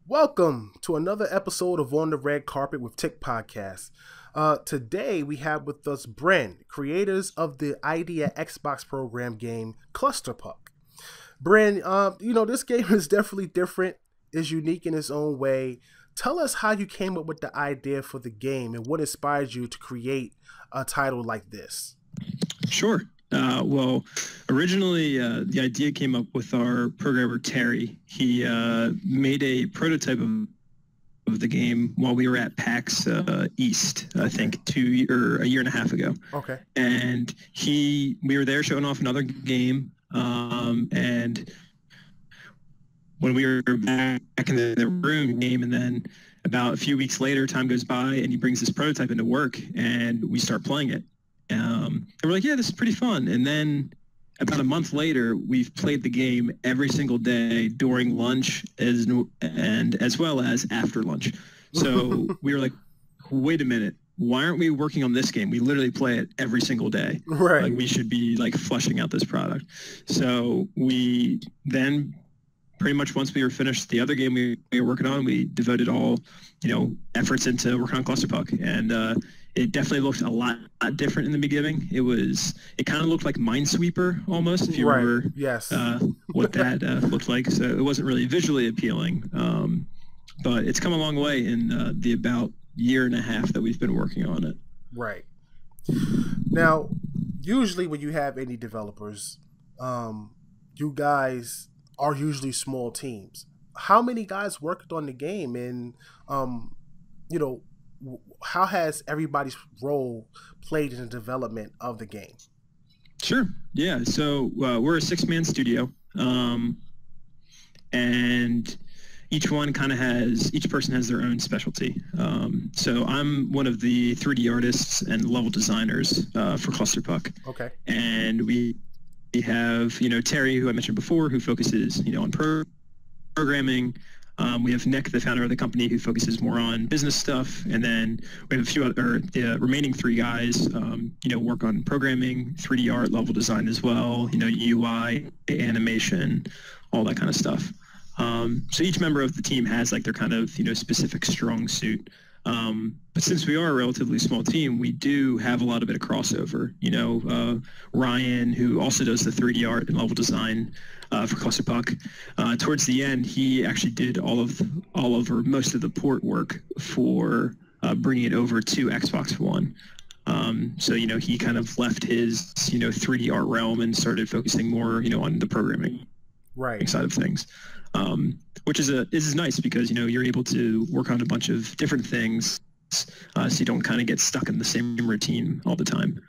Welcome to another episode of On the Red Carpet with Tick Podcast. Today we have with us Bren, creators of the Idea Xbox program game Clusterpuck. Bren, this game is definitely different, is unique in its own way. Tell us how you came up with the idea for the game and what inspired you to create a title like this. Sure. Well, originally the idea came up with our programmer Terry. He made a prototype of the game while we were at PAX East, I think, a year and a half ago. Okay. And we were there showing off another game, and when we were back in the room game, and then about a few weeks later, time goes by, and he brings this prototype into work, and we start playing it. And we're like, yeah, this is pretty fun. And then about a month later, we've played the game every single day during lunch and as well as after lunch. So we were like, wait a minute, why aren't we working on this game? We literally play it every single day. Right. Like, we should be like fleshing out this product. So we then pretty much once we were finished the other game we were working on, we devoted all, efforts into working on Clusterpuck. And it definitely looked a lot different in the beginning. It kind of looked like Minesweeper almost, if you remember what that looked like. So it wasn't really visually appealing, but it's come a long way in the about year and a half that we've been working on it. Right. Now, usually when you have indie developers, you guys are usually small teams. How many guys worked on the game, and how has everybody's role played in the development of the game? Sure. Yeah. So we're a 6-man studio, and each person has their own specialty. So I'm one of the 3D artists and level designers for Clusterpuck. Okay. And we have, Terry, who I mentioned before, who focuses, on programming. We have Nick, the founder of the company, who focuses more on business stuff. And then we have the remaining 3 guys, work on programming, 3D art, level design as well, UI, animation, all that kind of stuff. So each member of the team has like their kind of, specific strong suit. But since we are a relatively small team, we do have a lot of bit of crossover. Ryan, who also does the 3D art and level design for Clusterpuck, towards the end, he actually did most of the port work for bringing it over to Xbox One. So he kind of left his 3D art realm and started focusing more on the programming side of things. Which is nice because you're able to work on a bunch of different things, so you don't kind of get stuck in the same routine all the time,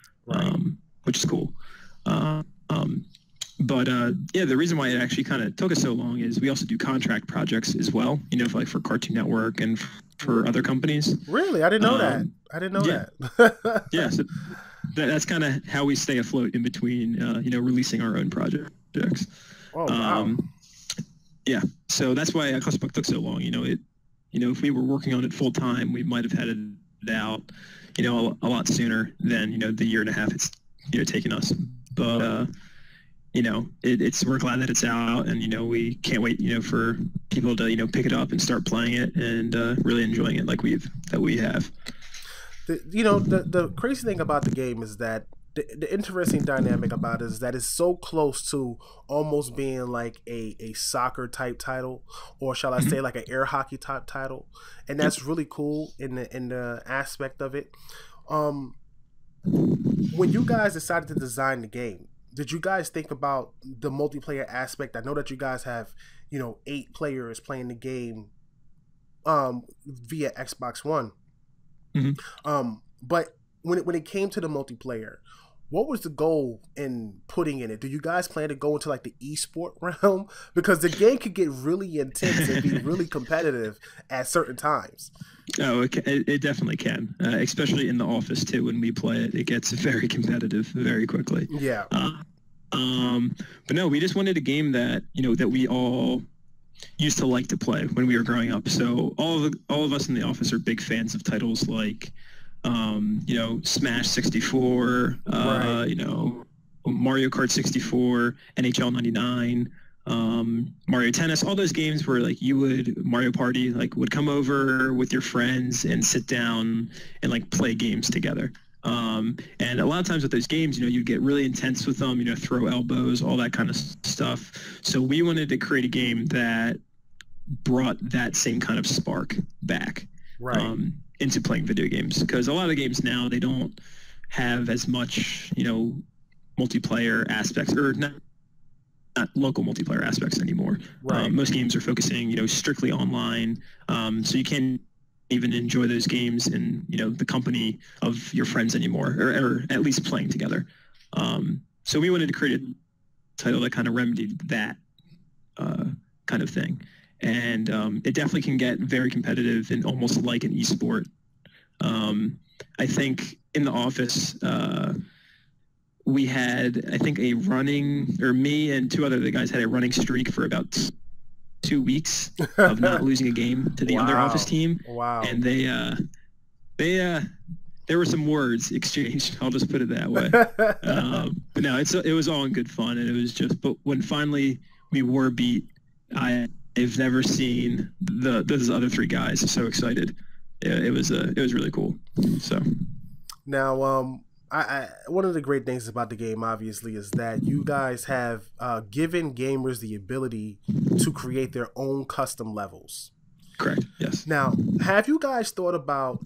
which is cool. But the reason why it actually kind of took us so long is we also do contract projects as well, for Cartoon Network and for other companies. Really? I didn't know that. I didn't know that. Yeah, so that's kind of how we stay afloat in between, releasing our own projects. Oh, wow. Yeah, so that's why Clusterpuck took so long. If we were working on it full time, we might have had it out, a lot sooner than the year and a half it's taken us. But we're glad that it's out, and we can't wait for people to pick it up and start playing it and really enjoying it like we have. The crazy thing about the game is that the interesting dynamic about it is that it's so close to almost being like a soccer type title, or shall I say like an air hockey type title, and that's really cool in the aspect of it. When you guys decided to design the game, did you guys think about the multiplayer aspect? I know that you guys have 8 players playing the game via Xbox One, but when it came to the multiplayer, what was the goal in putting in it? Do you guys plan to go into like the esport realm? Because the game could get really intense and be really competitive at certain times. Oh, it definitely can, especially in the office too. When we play it, it gets very competitive very quickly. Yeah. But no, we just wanted a game that that we all used to like to play when we were growing up. So all of us in the office are big fans of titles like Smash 64, Mario Kart 64, NHL 99, Mario Tennis, all those games where like Mario Party, like would come over with your friends and sit down and like play games together. And a lot of times with those games, you'd get really intense with them, throw elbows, all that kind of stuff. So we wanted to create a game that brought that same kind of spark back into playing video games. Because a lot of games now, they don't have as much, multiplayer aspects, or not local multiplayer aspects anymore. Most games are focusing, strictly online. So you can't even enjoy those games in, the company of your friends anymore, or at least playing together. So we wanted to create a title that kind of remedied that kind of thing. And it definitely can get very competitive and almost like an esport. I think in the office, we had, I think, me and two other guys had a running streak for about 2 weeks of not losing a game to the other office team. Wow. And there were some words exchanged. I'll just put it that way. But no, it was all in good fun. And it was but when finally we were beat, I've never seen those other three guys so excited. It was really cool. So now, I one of the great things about the game, obviously, is that you guys have given gamers the ability to create their own custom levels. Correct. Yes. Now, have you guys thought about,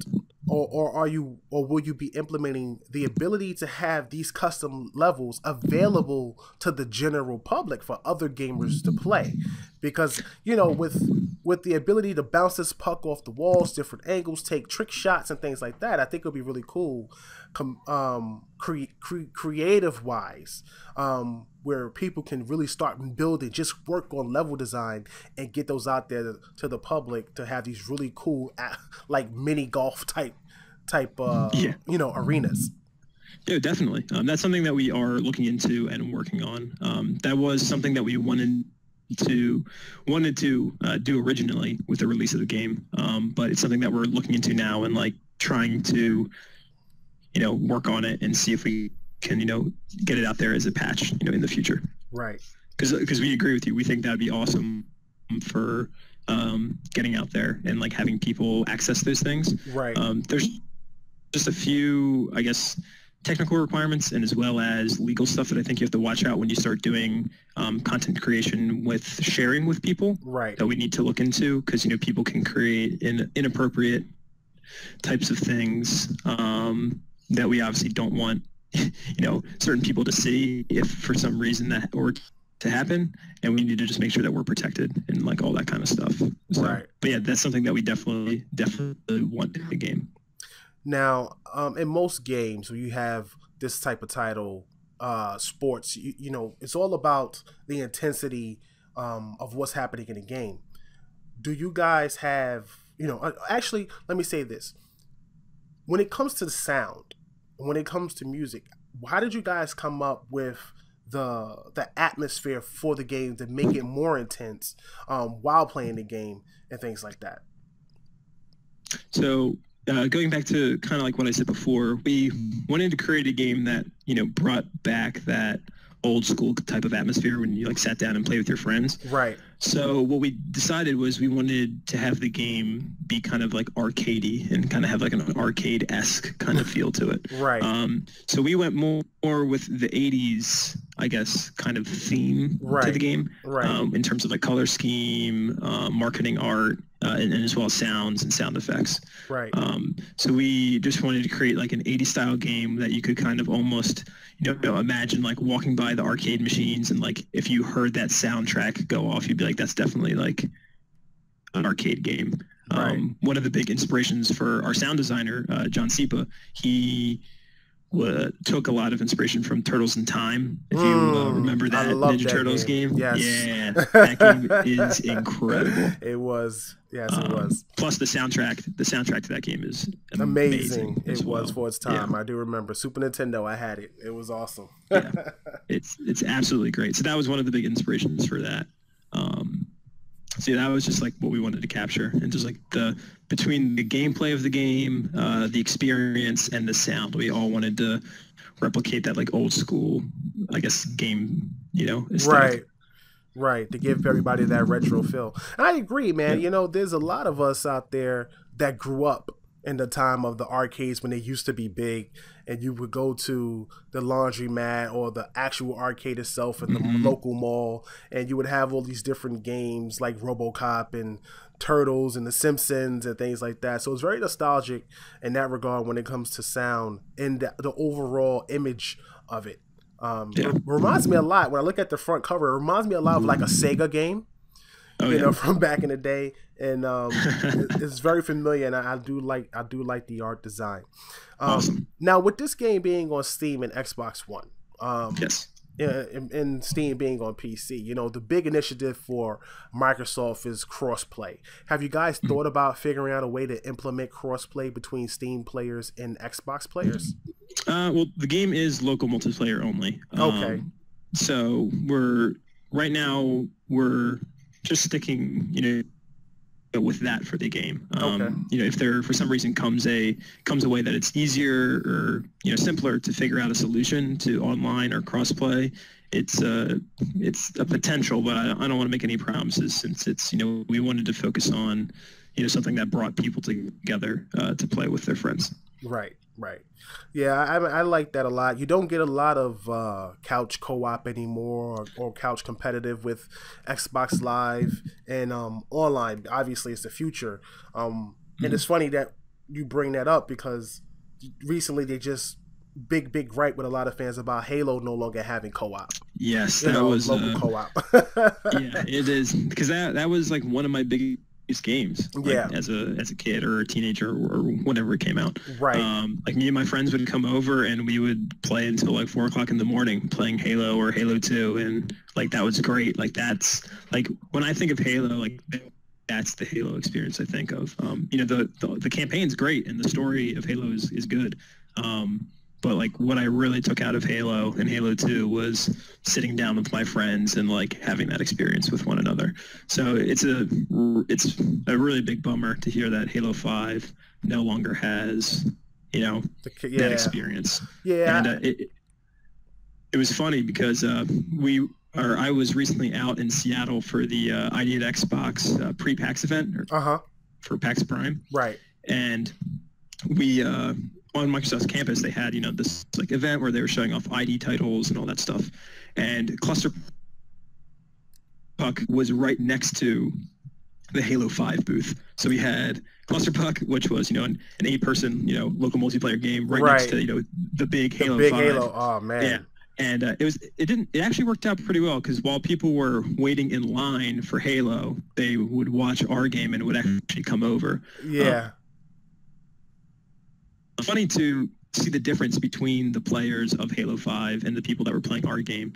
or will you be implementing the ability to have these custom levels available to the general public for other gamers to play? Because with the ability to bounce this puck off the walls, different angles, take trick shots and things like that, I think it'll be really cool, creative wise, where people can really start building, just work on level design and get those out there to the public to have these really cool, like mini golf type arenas. Yeah, definitely. That's something that we are looking into and working on. That was something that we wanted to do originally with the release of the game, but it's something that we're looking into now and like trying to work on it and see if we can get it out there as a patch in the future. Right. Because we agree with you. We think that'd be awesome for getting out there and like having people access those things. Right. There's just a few, I guess, technical requirements and as well as legal stuff that I think you have to watch out when you start doing content creation with sharing with people. Right. That we need to look into, because people can create inappropriate types of things that we obviously don't want certain people to see if for some reason that were to happen, and we need to just make sure that we're protected and like all that kind of stuff. So, right. But yeah, that's something that we definitely want in the game. Now, in most games where you have this type of title, sports, it's all about the intensity of what's happening in the game. Do you guys have, actually, let me say this. When it comes to the sound, when it comes to music, how did you guys come up with the atmosphere for the game to make it more intense while playing the game and things like that? So going back to kind of like what I said before, we wanted to create a game that brought back that old school type of atmosphere when you like sat down and played with your friends. Right. So what we decided was we wanted to have the game be kind of like arcadey and kind of have like an arcade-esque kind of feel to it. Right. So we went more with the 80s, I guess, kind of theme to the game. Right. In terms of like color scheme, marketing art, and as well as sounds and sound effects. Right. So we just wanted to create like an 80s style game that you could kind of almost imagine like walking by the arcade machines, and like if you heard that soundtrack go off, you'd be like, that's definitely like an arcade game. Right. One of the big inspirations for our sound designer, John Sipa, he took a lot of inspiration from Turtles in Time. If you remember that Ninja Turtles game. Yes. Yeah, that game is incredible. It was. Yes, it was. Plus the soundtrack to that game is amazing. It was for its time. Yeah. I do remember Super Nintendo. I had it. It was awesome. Yeah, it's absolutely great. So that was one of the big inspirations for that. So yeah, that was just like what we wanted to capture, and just like between the gameplay of the game, the experience, and the sound, we all wanted to replicate that like old school, I guess, game, aesthetic. Right. Right, to give everybody that retro feel. And I agree, man. Yeah. You know, there's a lot of us out there that grew up in the time of the arcades when they used to be big, and you would go to the laundromat or the actual arcade itself in the local mall, and you would have all these different games like RoboCop and Turtles and The Simpsons and things like that. So it's very nostalgic in that regard when it comes to sound and the overall image of it. Yeah. It reminds me a lot when I look at the front cover. It reminds me a lot of like a Sega game, you know, from back in the day, and it's very familiar. And I do like the art design. Awesome. Now, with this game being on Steam and Xbox One, Yes. and Steam being on PC, you know, the big initiative for Microsoft is crossplay. Have you guys thought about figuring out a way to implement crossplay between Steam players and Xbox players? Well, the game is local multiplayer only. Okay. So we're just sticking, you know, with that for the game. Okay. You know, if there for some reason comes a way that it's easier or, you know, simpler to figure out a solution to online or crossplay, it's a potential, but I don't want to make any promises, since it's, you know, we wanted to focus on, you know, something that brought people together to play with their friends. Right. Yeah, I like that a lot. You don't get a lot of couch co-op anymore, or couch competitive with Xbox Live and online. Obviously, it's the future. And it's funny that you bring that up, because recently they just big gripe with a lot of fans about Halo no longer having co-op. Yes, that was local co-op. Yeah, it is, because that was like one of my biggest games, like, as a kid or a teenager or whenever it came out. Right. Like, me and my friends would come over and we would play until like 4 o'clock in the morning playing Halo or Halo 2, and like that was great. Like, that's like, when I think of Halo, like, that's the Halo experience I think of. You know, the campaign's great and the story of Halo is good. But like, what I really took out of Halo and Halo 2 was sitting down with my friends and like having that experience with one another. So it's a really big bummer to hear that Halo 5 no longer has, you know, that experience. Yeah. And it was funny because I was recently out in Seattle for the ID at Xbox pre-PAX event for PAX Prime. Right. And we on Microsoft's campus, they had, you know, this like event where they were showing off ID titles and all that stuff. And Clusterpuck was right next to the Halo 5 booth. So we had Clusterpuck, which was, you know, an 8-person, you know, local multiplayer game right next to, you know, the big Halo 5. Halo. Oh man. Yeah. And it actually worked out pretty well, because while people were waiting in line for Halo, they would watch our game and would actually come over. Yeah. Funny to see the difference between the players of Halo 5 and the people that were playing our game,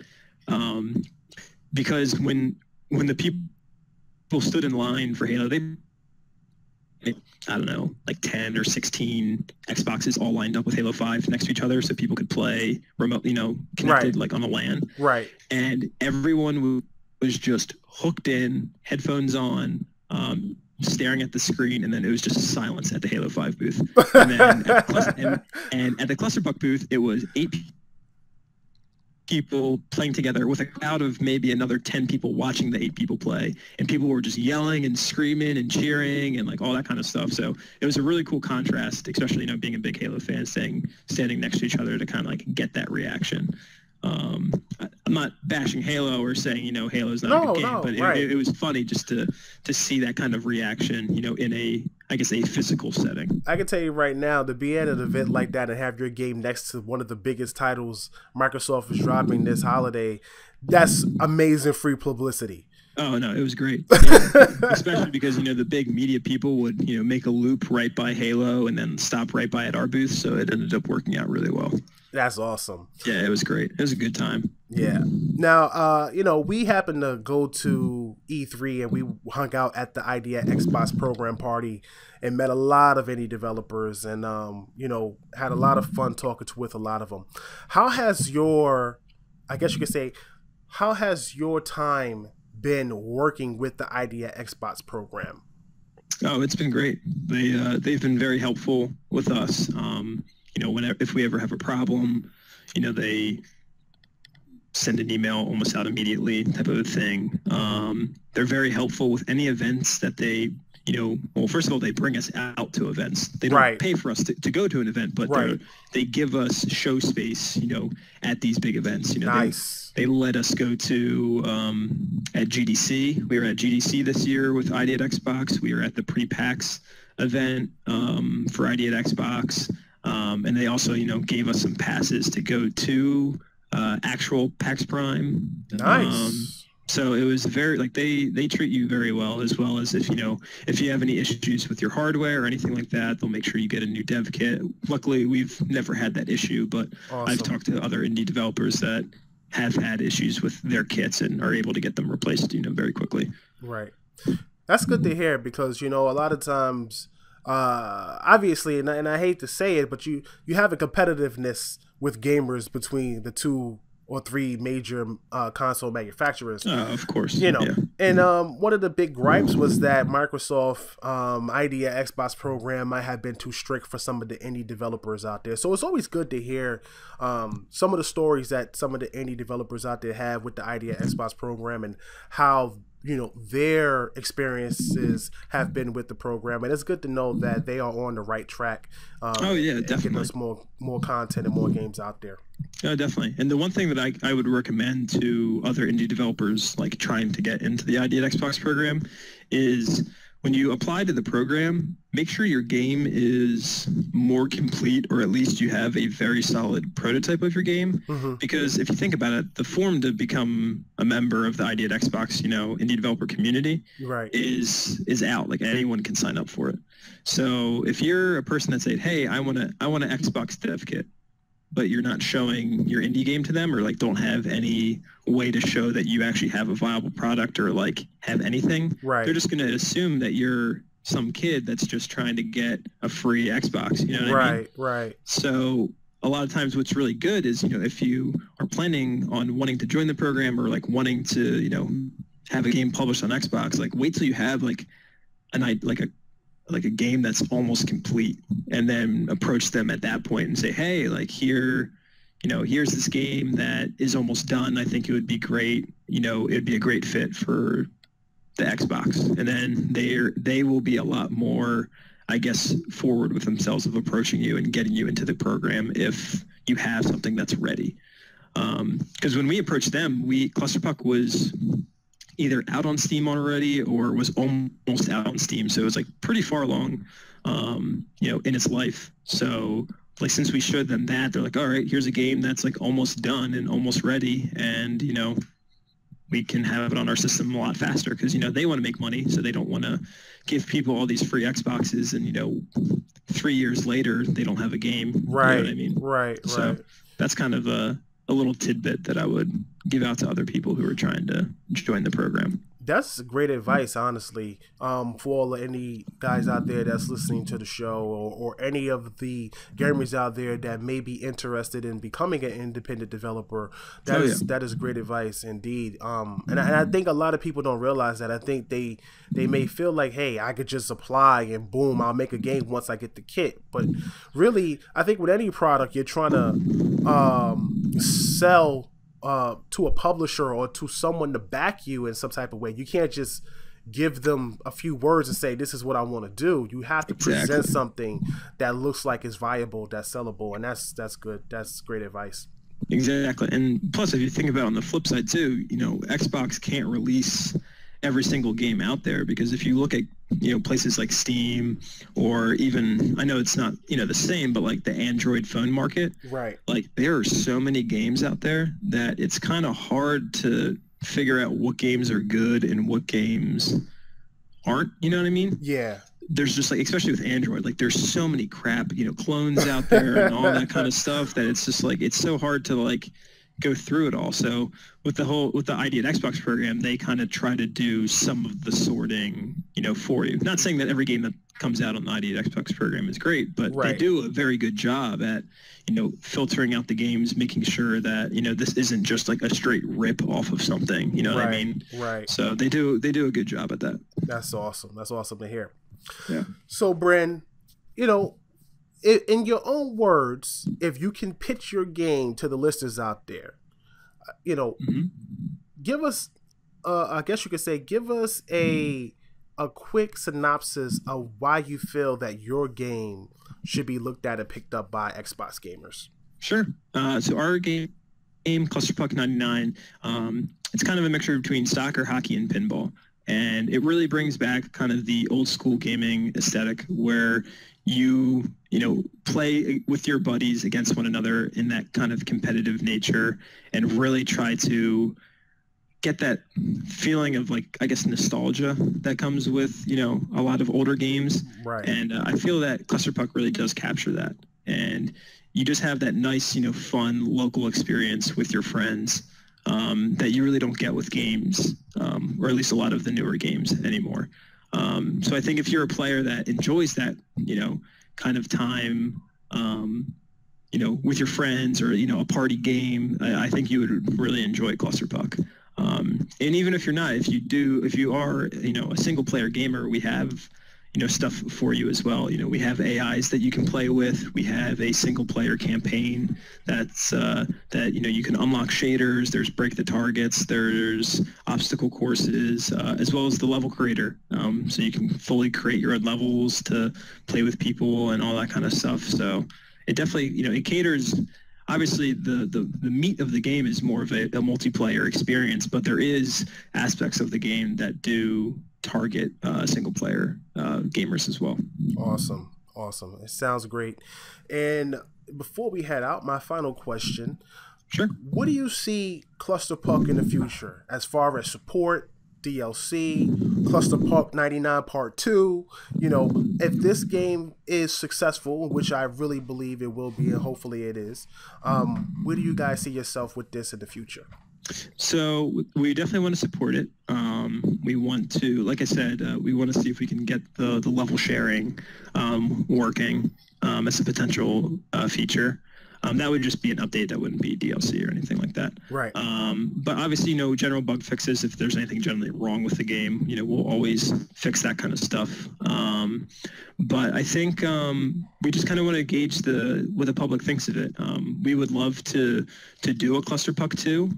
because when the people stood in line for Halo, they I don't know, like 10 or 16 Xboxes all lined up with Halo 5 next to each other, so people could play remote, you know, connected like on a LAN. Right. And everyone was just hooked in, headphones on, staring at the screen, and then it was just silence at the Halo 5 booth. And then at the Clusterpuck booth, it was 8 people playing together with a crowd of maybe another 10 people watching the 8 people play, and people were just yelling and screaming and cheering and like all that kind of stuff. So it was a really cool contrast, especially, you know, being a big Halo fan, standing next to each other to kind of like get that reaction. I'm not bashing Halo or saying, you know, Halo's not a good game, but it was funny just to see that kind of reaction, you know, in I guess a physical setting. I can tell you right now, to be at an event like that and have your game next to one of the biggest titles Microsoft is dropping this holiday, that's amazing free publicity. Oh, no, it was great. Yeah. Especially because, you know, the big media people would, you know, make a loop right by Halo and then stop right by at our booth, so it ended up working out really well. That's awesome. Yeah, it was great. It was a good time. Yeah. Now, you know, we happened to go to E3 and we hung out at the Idea Xbox program party and met a lot of indie developers and, you know, had a lot of fun talking with a lot of them. How has your time been working with the Idea Xbox program? Oh, it's been great. They've been very helpful with us. You know, if we ever have a problem, you know, they send an email almost out immediately type of a thing. They're very helpful with any events that they, well, first of all, they bring us out to events. They don't pay for us to go to an event, but they give us show space, at these big events. Nice. They let us go to at GDC. We were at GDC this year with ID at Xbox. We were at the pre-PAX event for ID at Xbox. And they also, gave us some passes to go to actual PAX Prime. Nice. So it was very, like, they treat you very well as if, if you have any issues with your hardware or anything like that, they'll make sure you get a new dev kit. Luckily, we've never had that issue, but awesome. I've talked to other indie developers that have had issues with their kits and are able to get them replaced, very quickly. Right. That's good to hear because, a lot of times, obviously, and I hate to say it, but you have a competitiveness with gamers between the 2 or 3 major console manufacturers. Of course. Yeah. And one of the big gripes was that Microsoft ID at Xbox program might have been too strict for some of the indie developers out there. So it's always good to hear some of the stories that some of the indie developers out there have with the ID at Xbox program and how their experiences have been with the program, and it's good to know that they are on the right track. Definitely. Getting us more content and more games out there. Yeah, definitely. And the one thing that I would recommend to other indie developers like trying to get into the ID at Xbox program is when you apply to the program, make sure your game is more complete, or at least you have a very solid prototype of your game. Mm-hmm. Because if you think about it, the form to become a member of the ID at Xbox, indie developer community is out. Like anyone can sign up for it. So if you're a person that said, hey, I want an Xbox dev kit, but you're not showing your indie game to them or like don't have any way to show that you actually have a viable product or like have anything, they're just going to assume that you're some kid that's just trying to get a free Xbox, you know what I mean? Right. So a lot of times what's really good is, if you are planning on wanting to join the program or like wanting to, have a game published on Xbox, like wait till you have like a game that's almost complete and then approach them at that point and say, hey, like here's this game that is almost done. I think it would be great. It'd be a great fit for the Xbox. And then they will be a lot more, I guess, forward with themselves of approaching you and getting you into the program if you have something that's ready. Because when we approached them, Clusterpuck was either out on Steam already or was almost out on Steam. So it was like pretty far along, in its life. So like, since we showed them that, they're like, all right, here's a game that's like almost done and almost ready. And, we can have it on our system a lot faster because, they want to make money. So they don't want to give people all these free Xboxes and, 3 years later, they don't have a game. Right. You know what I mean? Right. So that's kind of a little tidbit that I would give out to other people who are trying to join the program. That's great advice, honestly, for all any guys out there that's listening to the show or any of the gamers out there that may be interested in becoming an independent developer. That is great advice indeed. And I think a lot of people don't realize that. I think they may feel like, hey, I could just apply and boom, I'll make a game once I get the kit. But really, I think with any product, you're trying to sell to a publisher or to someone to back you in some type of way. You can't just give them a few words and say, this is what I want to do. You have to present something that looks like it's viable, that's sellable. And that's good. That's great advice. Exactly. And plus, if you think about it on the flip side too, Xbox can't release every single game out there because if you look at places like Steam or even, I know it's not the same, but like the Android phone market, like there are so many games out there that it's kind of hard to figure out what games are good and what games aren't, you know what I mean? Yeah. There's just like, especially with Android, like there's so many crap clones out there and all that kind of stuff that it's just like it's so hard to like go through it all. So with the ID at Xbox program, they kind of try to do some of the sorting, for you. Not saying that every game that comes out on the ID at Xbox program is great, but they do a very good job at, filtering out the games, making sure that, this isn't just like a straight rip off of something, you know what I mean? Right. So they do a good job at that. That's awesome. That's awesome to hear. Yeah. So Bren, in your own words, if you can pitch your game to the listeners out there, You know, give us, I guess you could say, give us a quick synopsis of why you feel that your game should be looked at and picked up by Xbox gamers. Sure. So our game Clusterpuck99, it's kind of a mixture between soccer, hockey, and pinball. And it really brings back kind of the old school gaming aesthetic where you play with your buddies against one another in that kind of competitive nature and really try to get that feeling of, like, I guess, nostalgia that comes with, a lot of older games. Right. And I feel that Clusterpuck really does capture that. And you just have that nice, fun local experience with your friends that you really don't get with games, or at least a lot of the newer games anymore. So I think if you're a player that enjoys that, kind of time, with your friends or, a party game, I think you would really enjoy Clusterpuck. And even if you're not, if you are, a single player gamer, we have, stuff for you as well. We have AIs that you can play with. We have a single player campaign that you can unlock shaders. There's break the targets. There's obstacle courses, as well as the level creator. So you can fully create your own levels to play with people and all that kind of stuff. So it definitely, it caters. Obviously, the meat of the game is more of a multiplayer experience, but there is aspects of the game that do target single-player gamers as well. Awesome. It sounds great. And before we head out, my final question. Sure. What do you see Clusterpuck in the future as far as support, DLC, Clusterpuck99 Part 2? If this game is successful, which I really believe it will be, and hopefully it is, where do you guys see yourself with this in the future? So we definitely want to support it. We want to, like I said, we want to see if we can get the level sharing working as a potential feature. That would just be an update. That wouldn't be DLC or anything like that. Right. But obviously, general bug fixes. If there's anything generally wrong with the game, we'll always fix that kind of stuff. But I think we just kind of want to gauge what the public thinks of it. We would love to do a Clusterpuck 2,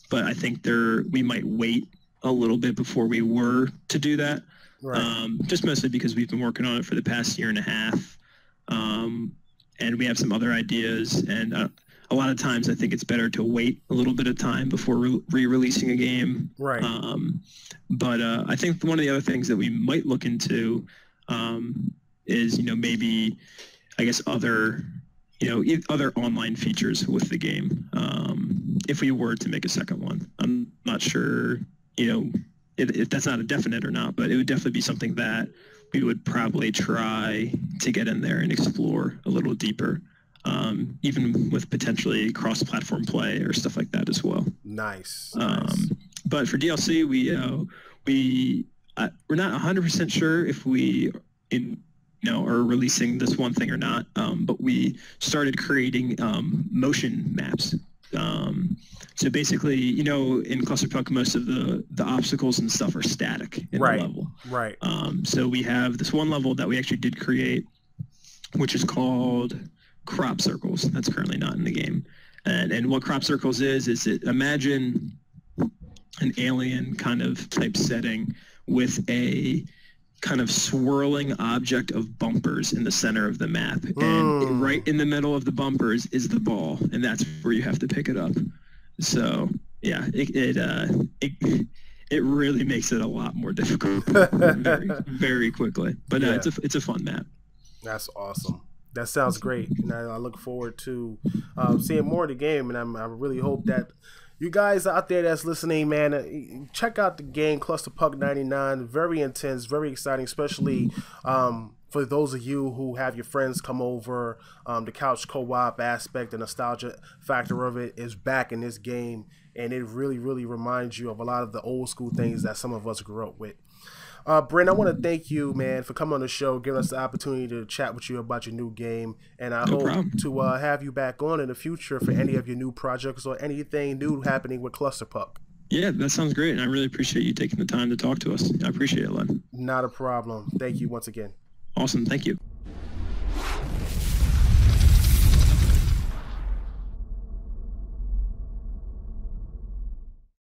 but I think we might wait a little bit before we were to do that. Right. Just mostly because we've been working on it for the past year and a half. And we have some other ideas, and a lot of times I think it's better to wait a little bit of time before re-releasing a game. Right. But I think one of the other things that we might look into is, maybe, I guess, other online features with the game. If we were to make a second one, I'm not sure, if that's not a definite or not, but it would definitely be something that we would probably try to get in there and explore a little deeper, even with potentially cross-platform play or stuff like that as well. Nice. But for DLC, we're not 100% sure if we are releasing this one thing or not. But we started creating motion maps. So basically, in Clusterpuck, most of the obstacles and stuff are static in the level. Right. So we have this one level that we actually did create, which is called crop circles. That's currently not in the game. And what crop circles is imagine an alien kind of type setting with a kind of swirling object of bumpers in the center of the map. And right in the middle of the bumpers is the ball, and that's where you have to pick it up. So yeah, it really makes it a lot more difficult very, very quickly. But yeah, it's a fun map. That's awesome. That sounds great, and I look forward to seeing more of the game. And I really hope that you guys out there that's listening, man, check out the game Clusterpuck99. Very intense, very exciting, especially for those of you who have your friends come over. The couch co-op aspect, the nostalgia factor of it is back in this game, and it really, really reminds you of a lot of the old school things that some of us grew up with. Bren, I want to thank you, man, for coming on the show, giving us the opportunity to chat with you about your new game, and I hope to have you back on in the future for any of your new projects or anything new happening with Clusterpuck. Yeah, that sounds great, and I really appreciate you taking the time to talk to us. I appreciate it, Len. Not a problem. Thank you once again. Awesome. Thank you.